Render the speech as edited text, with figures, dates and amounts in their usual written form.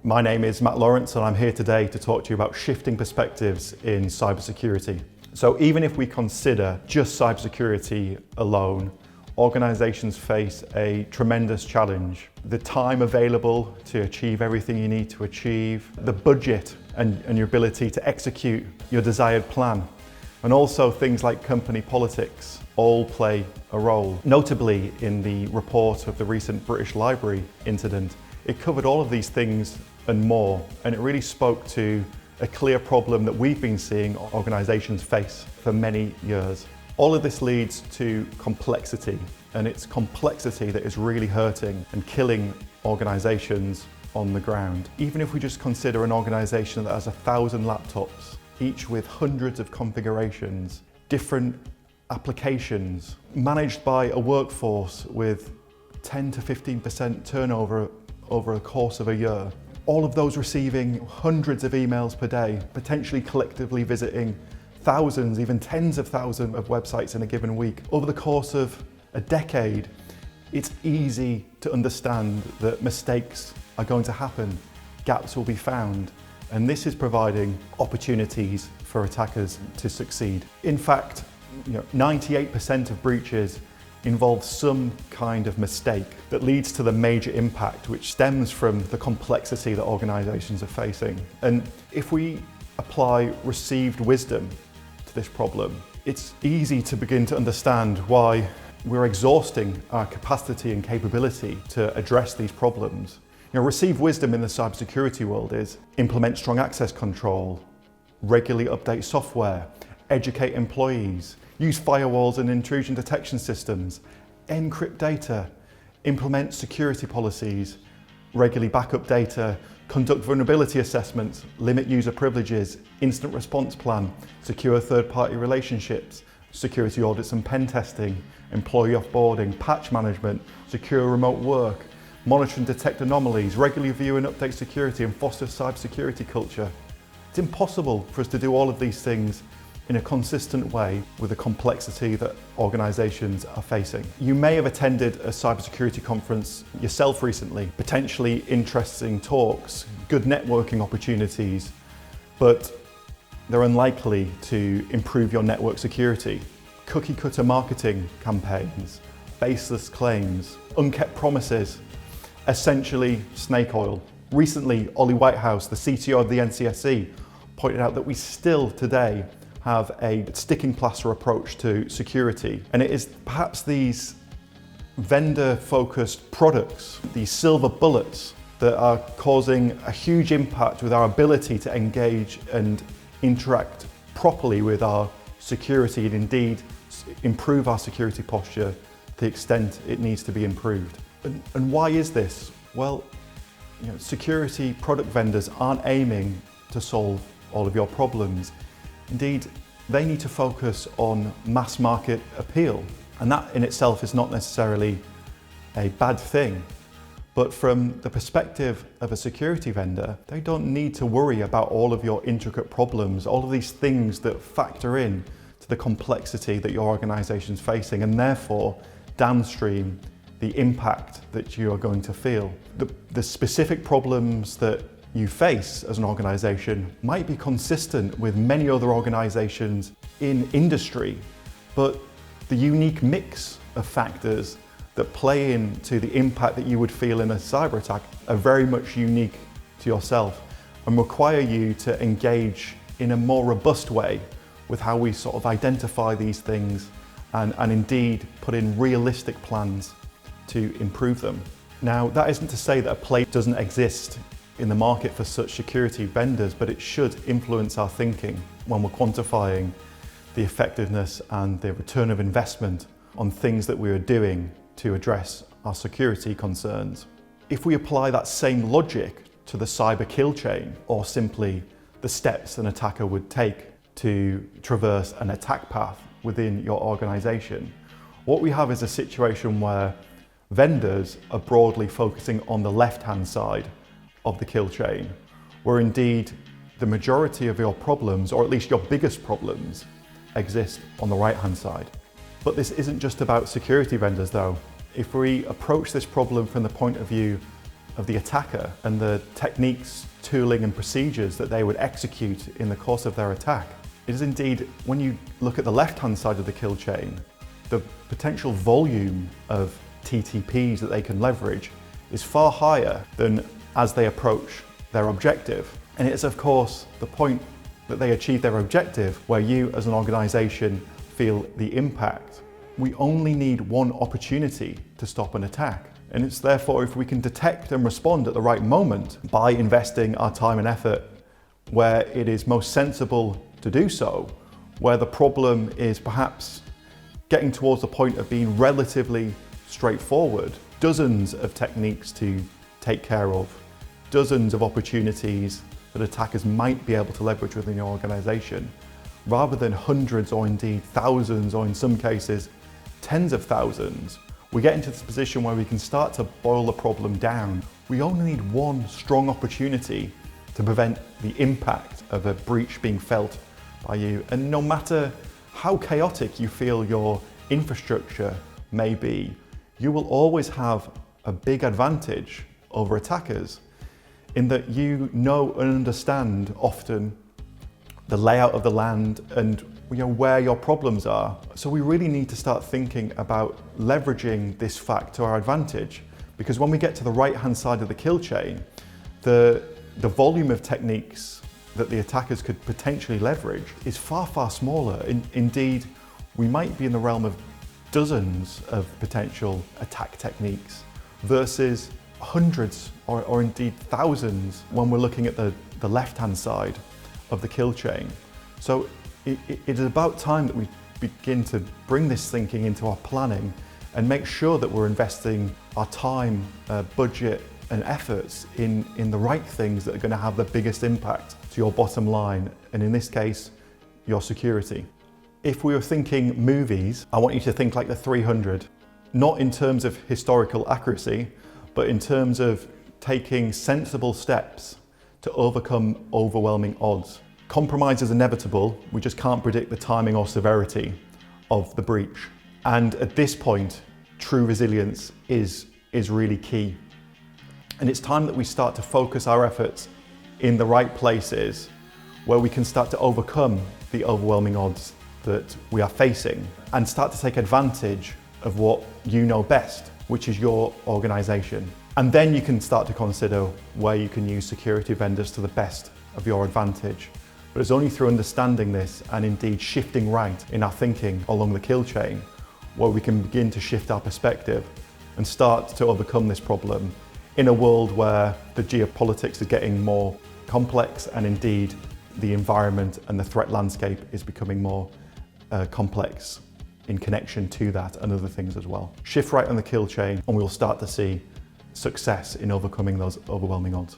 My name is Matt Lawrence and I'm here today to talk to you about shifting perspectives in cybersecurity. So even if we consider just cybersecurity alone, organizations face a tremendous challenge. The time available to achieve everything you need to achieve, the budget and your ability to execute your desired plan, and also things like company politics all play a role. Notably, in the report of the recent British Library incident, it covered all of these things and more, and it really spoke to a clear problem that we've been seeing organizations face for many years. All of this leads to complexity, and it's complexity that is really hurting and killing organizations on the ground. Even if we just consider an organization that has 1,000 laptops, each with hundreds of configurations, different applications, managed by a workforce with 10 to 15% turnover over the course of a year. All of those receiving hundreds of emails per day, potentially collectively visiting thousands, even tens of thousands of websites in a given week. Over the course of a decade, it's easy to understand that mistakes are going to happen, gaps will be found, and this is providing opportunities for attackers to succeed. In fact, 98% of breaches involve some kind of mistake that leads to the major impact, which stems from the complexity that organizations are facing. And if we apply received wisdom to this problem, it's easy to begin to understand why we're exhausting our capacity and capability to address these problems. Received wisdom in the cybersecurity world is implement strong access control, regularly update software, educate employees, use firewalls and intrusion detection systems, encrypt data, implement security policies, regularly backup data, conduct vulnerability assessments, limit user privileges, incident response plan, secure third-party relationships, security audits and pen testing, employee offboarding, patch management, secure remote work, monitor and detect anomalies, regularly view and update security, and foster cybersecurity culture. It's impossible for us to do all of these things in a consistent way with the complexity that organizations are facing. You may have attended a cybersecurity conference yourself recently, potentially interesting talks, good networking opportunities, but they're unlikely to improve your network security. Cookie cutter marketing campaigns, baseless claims, unkept promises, essentially snake oil. Recently, Ollie Whitehouse, the CTO of the NCSC, pointed out that we still today have a sticking plaster approach to security. And it is perhaps these vendor-focused products, these silver bullets, that are causing a huge impact with our ability to engage and interact properly with our security and indeed improve our security posture to the extent it needs to be improved. And why is this? Well, security product vendors aren't aiming to solve all of your problems. Indeed, they need to focus on mass market appeal. And that in itself is not necessarily a bad thing. But from the perspective of a security vendor, they don't need to worry about all of your intricate problems, all of these things that factor in to the complexity that your organization's facing, and therefore downstream the impact that you are going to feel. The specific problems that you face as an organization might be consistent with many other organizations in industry, but the unique mix of factors that play into the impact that you would feel in a cyber attack are very much unique to yourself and require you to engage in a more robust way with how we sort of identify these things and indeed put in realistic plans to improve them. Now, that isn't to say that a place doesn't exist in the market for such security vendors, but it should influence our thinking when we're quantifying the effectiveness and the return of investment on things that we are doing to address our security concerns. If we apply that same logic to the cyber kill chain, or simply the steps an attacker would take to traverse an attack path within your organization, what we have is a situation where vendors are broadly focusing on the left-hand side of the kill chain, where indeed the majority of your problems, or at least your biggest problems, exist on the right-hand side. But this isn't just about security vendors though. If we approach this problem from the point of view of the attacker and the techniques, tooling and procedures that they would execute in the course of their attack. It is indeed, when you look at the left-hand side of the kill chain, the potential volume of TTPs that they can leverage is far higher than as they approach their objective. And it's of course the point that they achieve their objective where you as an organization feel the impact. We only need one opportunity to stop an attack. And it's therefore, if we can detect and respond at the right moment by investing our time and effort where it is most sensible to do so, where the problem is perhaps getting towards the point of being relatively straightforward, dozens of techniques to take care of, dozens of opportunities that attackers might be able to leverage within your organization, rather than hundreds or indeed thousands, or in some cases, tens of thousands. We get into this position where we can start to boil the problem down. We only need one strong opportunity to prevent the impact of a breach being felt by you. And no matter how chaotic you feel your infrastructure may be, you will always have a big advantage over attackers in that you know and understand often the layout of the land and where your problems are. So we really need to start thinking about leveraging this fact to our advantage, because when we get to the right-hand side of the kill chain, the volume of techniques that the attackers could potentially leverage is far, far smaller. Indeed, we might be in the realm of dozens of potential attack techniques versus hundreds or indeed thousands when we're looking at the left-hand side of the kill chain. So it is about time that we begin to bring this thinking into our planning and make sure that we're investing our time, budget and efforts in the right things that are going to have the biggest impact to your bottom line, and in this case, your security. If we were thinking movies, I want you to think like the 300, not in terms of historical accuracy, but in terms of taking sensible steps to overcome overwhelming odds. Compromise is inevitable, we just can't predict the timing or severity of the breach. And at this point, true resilience is really key. And it's time that we start to focus our efforts in the right places where we can start to overcome the overwhelming odds that we are facing and start to take advantage of what you know best, which is your organization. And then you can start to consider where you can use security vendors to the best of your advantage. But it's only through understanding this and indeed shifting right in our thinking along the kill chain where we can begin to shift our perspective and start to overcome this problem in a world where the geopolitics is getting more complex and indeed the environment and the threat landscape is becoming more complex in connection to that and other things as well. Shift right on the kill chain and we'll start to see success in overcoming those overwhelming odds.